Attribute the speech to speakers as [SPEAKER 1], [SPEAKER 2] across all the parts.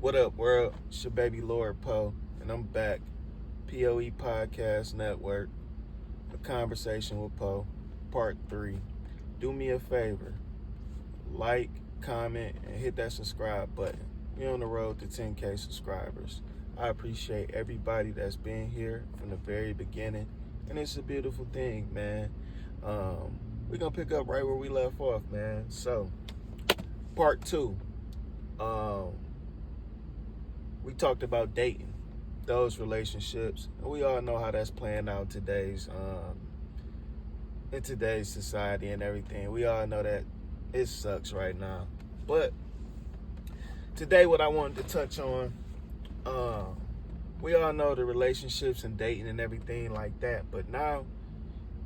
[SPEAKER 1] What up, world? It's your baby Lord Poe, and I'm back. POE Podcast Network, A Conversation with Poe, Part 3. Do me a favor, like, comment, and hit that subscribe button. We're on the road to 10K subscribers. I appreciate everybody that's been here from the very beginning, and it's a beautiful thing, man. We're going to pick up right where we left off, man. So, Part 2. We talked about dating, those relationships, and we all know how that's playing out in today's society and everything. We all know that it sucks right now. But today, what I wanted to touch on, we all know the relationships and dating and everything like that. But now,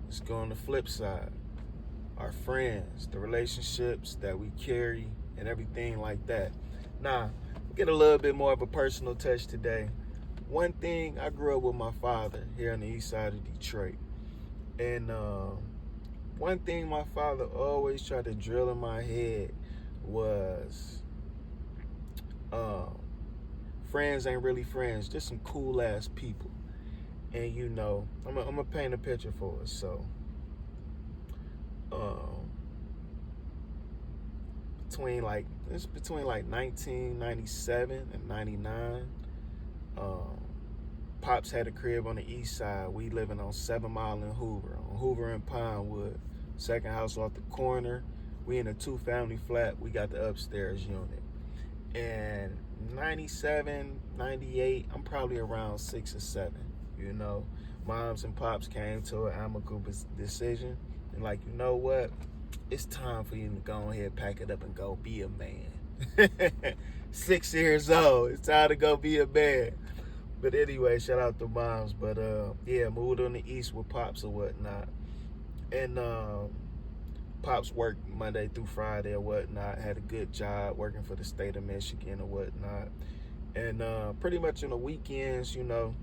[SPEAKER 1] let's go on the flip side. Our friends, the relationships that we carry and everything like that. Now, get a little bit more of a personal touch today. One thing, I grew up with my father here on the east side of Detroit. And one thing my father always tried to drill in my head was friends ain't really friends, just some cool ass people. And you know, I'm gonna paint a picture for us. So between 1997 and 99. Pops had a crib on the east side. We living on 7 Mile in Hoover and Pinewood. Second house off the corner. We in a 2-family flat. We got the upstairs unit. And 97, 98, I'm probably around 6 or 7. You know, moms and pops came to an amicable decision. And like, you know what? It's time for you to go ahead, pack it up, and go be a man. 6 years old. It's time to go be a man. But anyway, shout out to moms. But yeah, moved on the east with pops or whatnot. And pops worked Monday through Friday or whatnot. Had a good job working for the state of Michigan or whatnot. And pretty much on the weekends, you know,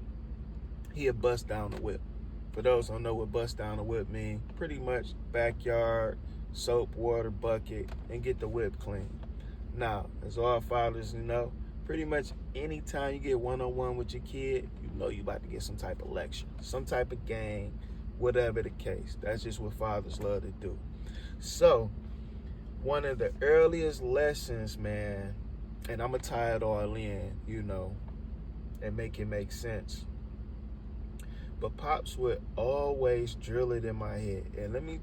[SPEAKER 1] he'd bust down the whip. For those who don't know what bust down the whip mean, pretty much backyard, soap, water, bucket, and get the whip clean. Now, as all fathers, you know, pretty much anytime you get one-on-one with your kid, you know you about to get some type of lecture, some type of game, whatever the case. That's just what fathers love to do. So, one of the earliest lessons, man, and I'm going to tie it all in, you know, and make it make sense. But Pops would always drill it in my head. And let me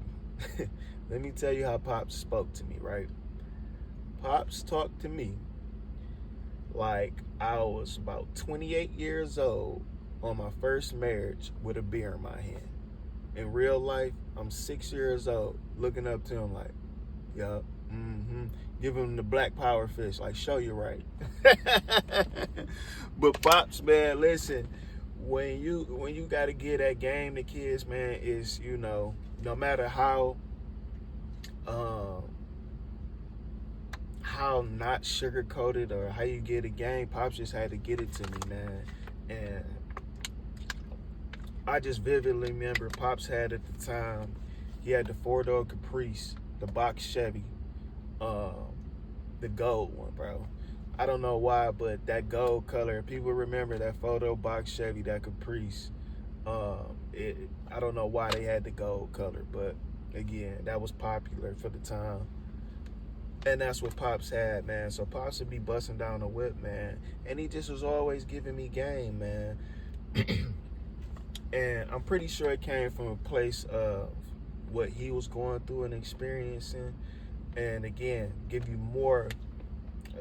[SPEAKER 1] tell you how Pops spoke to me, right? Pops talked to me like I was about 28 years old on my first marriage with a beer in my hand. In real life, I'm 6 years old looking up to him like, yup, give him the black power fish, like, show you right. But Pops, man, listen, when you got to get that game to kids, man, is, you know, no matter how not sugar-coated or how you get a game, Pops just had to get it to me, man. And I just vividly remember Pops had at the time, he had the 4-door Caprice, the box Chevy, the gold one, bro. I don't know why, but that gold color, people remember that 4-door box Chevy, that Caprice. I don't know why they had the gold color, but again, that was popular for the time. And that's what Pops had, man. So Pops would be busting down the whip, man. And he just was always giving me game, man. And I'm pretty sure it came from a place of what he was going through and experiencing. And again, give you more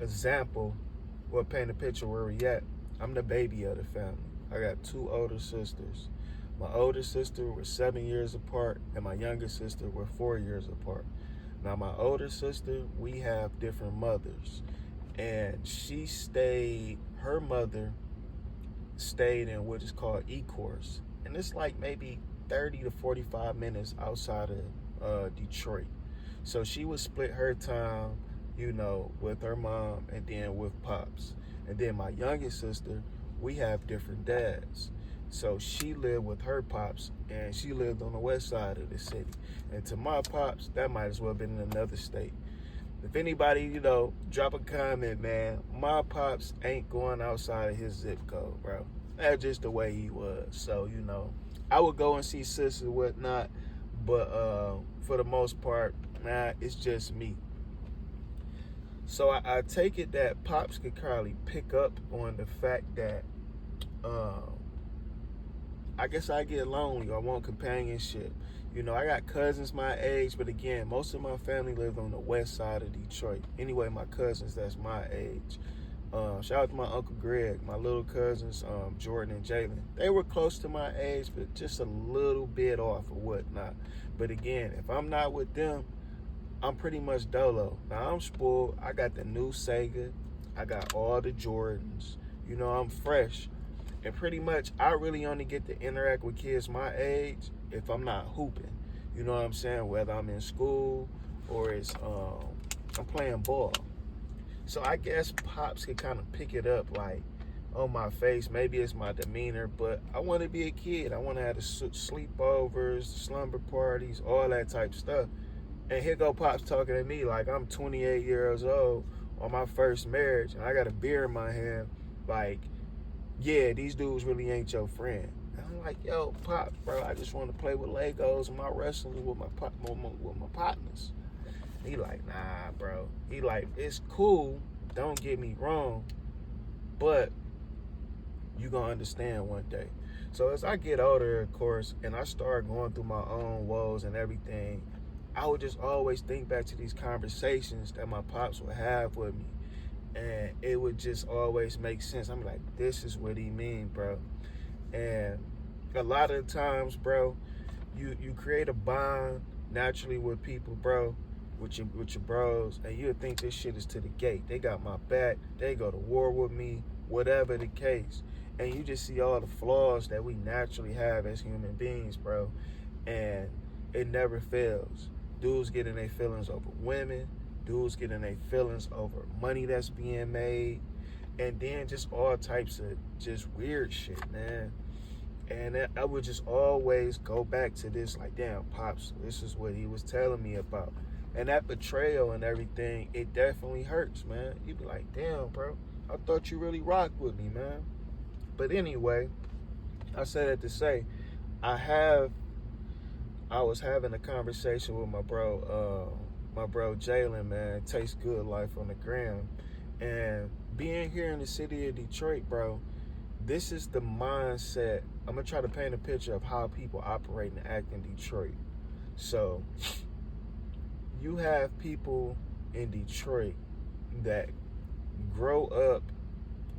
[SPEAKER 1] example or paint a picture where we at. I'm the baby of the family. I got 2 older sisters. My older sister was 7 years apart, and my younger sister were 4 years apart. Now, my older sister, we have different mothers, and her mother stayed in what is called E-Course, and it's like maybe 30 to 45 minutes outside of Detroit. So she would split her time, you know, with her mom and then with Pops. And then my youngest sister, we have different dads. So she lived with her pops, and she lived on the west side of the city. And to my pops, that might as well have been in another state. If anybody, drop a comment, man, my pops ain't going outside of his zip code, bro. That's just the way he was. So, I would go and see sisters and whatnot, but for the most part, man, it's just me. So I take it that pops could probably pick up on the fact that I guess I get lonely or want companionship. I got cousins my age, but again, most of my family live on the west side of Detroit. Anyway, my cousins that's my age. Shout out to my Uncle Greg, my little cousins, Jordan and Jalen. They were close to my age, but just a little bit off or whatnot. But again, if I'm not with them, I'm pretty much dolo. Now, I'm spoiled. I got the new Sega. I got all the Jordans. I'm fresh. And pretty much, I really only get to interact with kids my age if I'm not hooping. You know what I'm saying? Whether I'm in school or it's I'm playing ball. So I guess pops could kind of pick it up like on my face. Maybe it's my demeanor, but I want to be a kid. I want to have the sleepovers, slumber parties, all that type stuff. And here go pops talking to me like I'm 28 years old on my first marriage, and I got a beer in my hand like, yeah, these dudes really ain't your friend. And I'm like, yo, Pops, bro, I just want to play with Legos and my wrestling with my partners. He like, nah, bro. He like, it's cool, don't get me wrong, but you gonna understand one day. So as I get older, of course, and I start going through my own woes and everything, I would just always think back to these conversations that my pops would have with me. And it would just always make sense. I'm like, this is what he mean, bro. And a lot of times, bro, you create a bond naturally with people, bro, with your bros, and you'll think this shit is to the gate. They got my back. They go to war with me, whatever the case. And you just see all the flaws that we naturally have as human beings, bro. And it never fails. Dudes getting their feelings over women. Dudes getting their feelings over money that's being made, and then just all types of just weird shit, man. And I would just always go back to this, like, damn, Pops, this is what he was telling me about. And that betrayal and everything, it definitely hurts, man. You be like, damn, bro, I thought you really rocked with me, man. But anyway, I said that to say, I was having a conversation with my bro Jalen, man. Tastes good life on the gram. And being here in the city of Detroit, bro, this is the mindset. I'm gonna try to paint a picture of how people operate and act in Detroit. So you have people in Detroit that grow up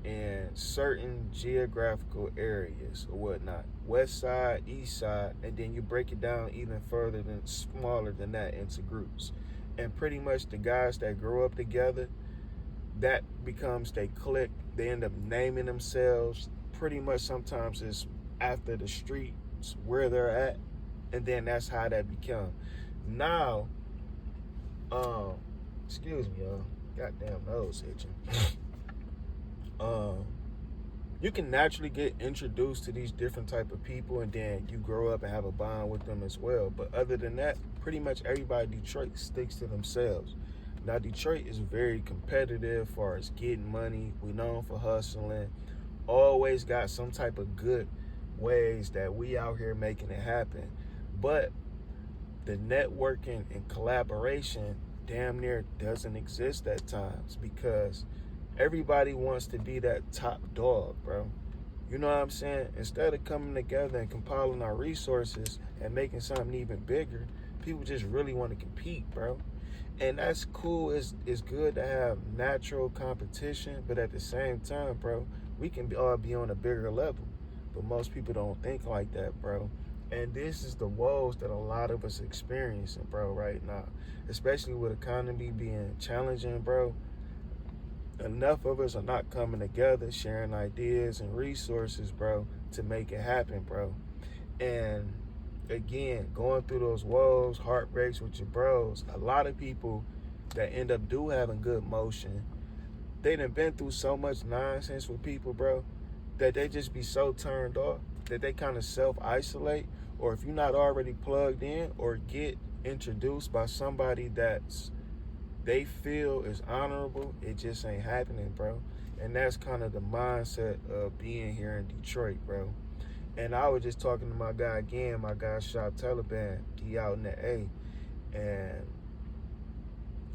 [SPEAKER 1] in certain geographical areas or whatnot, west side, east side, and then you break it down even further than smaller than that into groups. And pretty much the guys that grow up together, that becomes they clique. They end up naming themselves. Pretty much sometimes it's after the streets where they're at, and then that's how that become. Now, excuse me, y'all. Goddamn nose itching. You can naturally get introduced to these different type of people, and then you grow up and have a bond with them as well. But other than that, pretty much everybody in Detroit sticks to themselves. Now, Detroit is very competitive as far as getting money. We known for hustling. Always got some type of good ways that we out here making it happen. But the networking and collaboration damn near doesn't exist at times because everybody wants to be that top dog, bro. You know what I'm saying? Instead of coming together and compiling our resources and making something even bigger, people just really want to compete, bro. And that's cool. It's good to have natural competition, but at the same time, bro, we can all be on a bigger level. But most people don't think like that, bro. And this is the woes that a lot of us experiencing, bro, right now. Especially with economy being challenging, bro. Enough of us are not coming together, sharing ideas and resources, bro, to make it happen, bro. And again, going through those woes, heartbreaks with your bros, a lot of people that end up having good motion, they done been through so much nonsense with people, bro, that they just be so turned off that they kind of self-isolate. Or if you're not already plugged in or get introduced by somebody that's they feel is honorable, it just ain't happening, bro. And that's kind of the mindset of being here in Detroit, bro. And I was just talking to my guy again, my guy Shop Taliban. He out in the A. And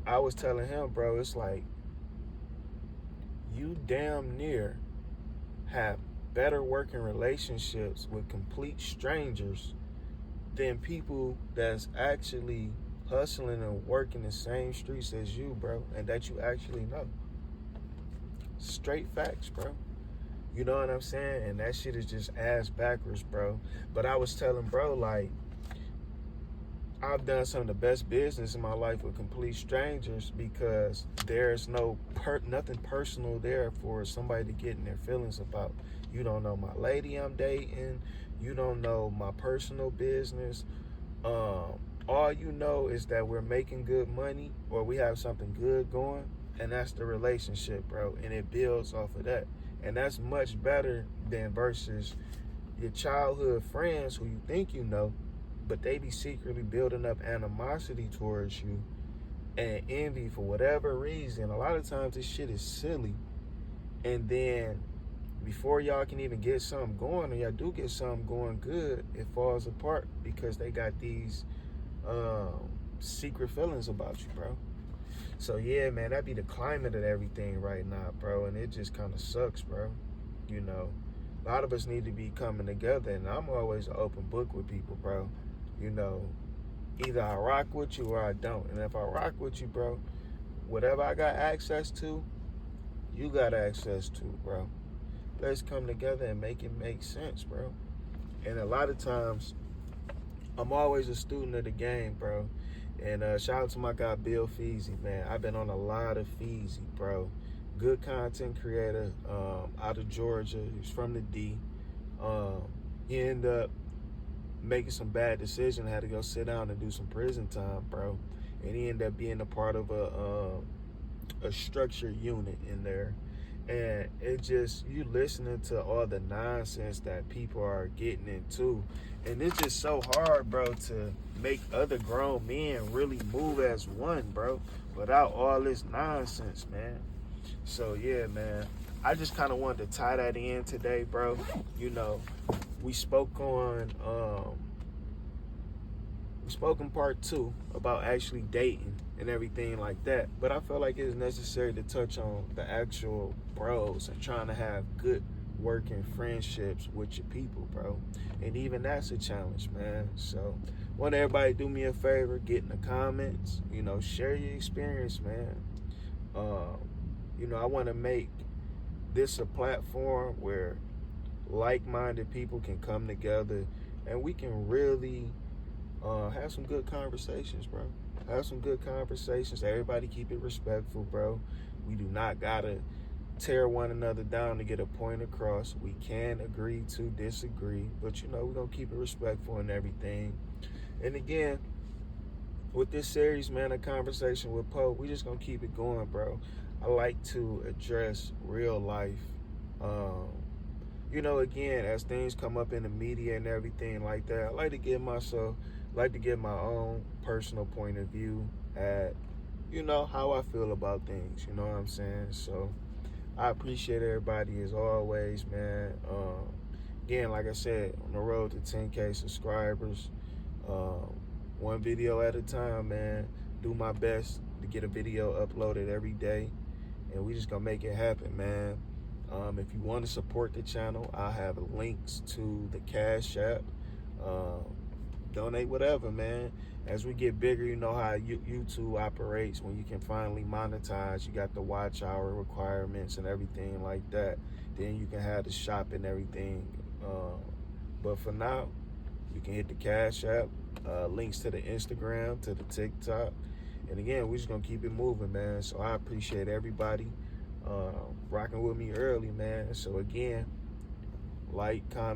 [SPEAKER 1] I was telling him, bro, it's like you damn near have better working relationships with complete strangers than people that's actually hustling and working the same streets as you, bro, and that you actually know. Straight facts, bro. You know what I'm saying? And that shit is just ass backwards, bro. But I was telling bro, like, I've done some of the best business in my life with complete strangers because there's nothing personal there for somebody to get in their feelings about. You don't know my lady I'm dating. You don't know my personal business. All you know is that we're making good money or we have something good going, and that's the relationship, bro. And it builds off of that. And that's much better than versus your childhood friends who you think you know, but they be secretly building up animosity towards you and envy for whatever reason. A lot of times this shit is silly. And then before y'all can even get something going, or y'all do get something going good, it falls apart because they got these secret feelings about you, bro. So yeah, man, that be the climate of everything right now, bro. And it just kind of sucks, bro. You know, a lot of us need to be coming together, and I'm always an open book with people, bro. You know, either I rock with you or I don't. And if I rock with you, bro, whatever I got access to, you got access to, bro. Let's come together and make it make sense, bro. And a lot of times, I'm always a student of the game, bro. And shout out to my guy Bill Feezy, man. I've been on a lot of Feezy, bro. Good content creator, out of Georgia. He's from the D. He ended up making some bad decisions. Had to go sit down and do some prison time, bro. And he ended up being a part of a structured unit in there. And it just, you listening to all the nonsense that people are getting into. And it's just so hard, bro, to make other grown men really move as one, bro, without all this nonsense, man. So, yeah, man, I just kind of wanted to tie that in today, bro. You know, we spoke on part 2 about actually dating and everything like that. But I feel like it's necessary to touch on the actual bros and trying to have good working friendships with your people, bro. And even that's a challenge, man. So want everybody to do me a favor, get in the comments, you know, share your experience, man. You know, I want to make this a platform where like-minded people can come together and we can really have some good conversations, bro. Have some good conversations. Everybody keep it respectful, bro. We do not gotta tear one another down to get a point across. We can agree to disagree, but you know, we're gonna keep it respectful and everything. And again, with this series, man, a conversation with Poe, we just gonna keep it going, bro. I like to address real life. You know, again, as things come up in the media and everything like that, I like to give my own personal point of view at, you know, how I feel about things, you know what I'm saying? So I appreciate everybody as always, man. Again, like I said, on the road to 10K subscribers, one video at a time, man. Do my best to get a video uploaded every day, and we just gonna make it happen, man. If you want to support the channel, I have links to the Cash App. Donate whatever, man. As we get bigger, you know how YouTube operates. When you can finally monetize, you got the watch hour requirements and everything like that. Then you can have the shop and everything. But for now, you can hit the Cash App, links to the Instagram, to the TikTok. And again, we're just going to keep it moving, man. So I appreciate everybody rocking with me early, man. So again, like, comment.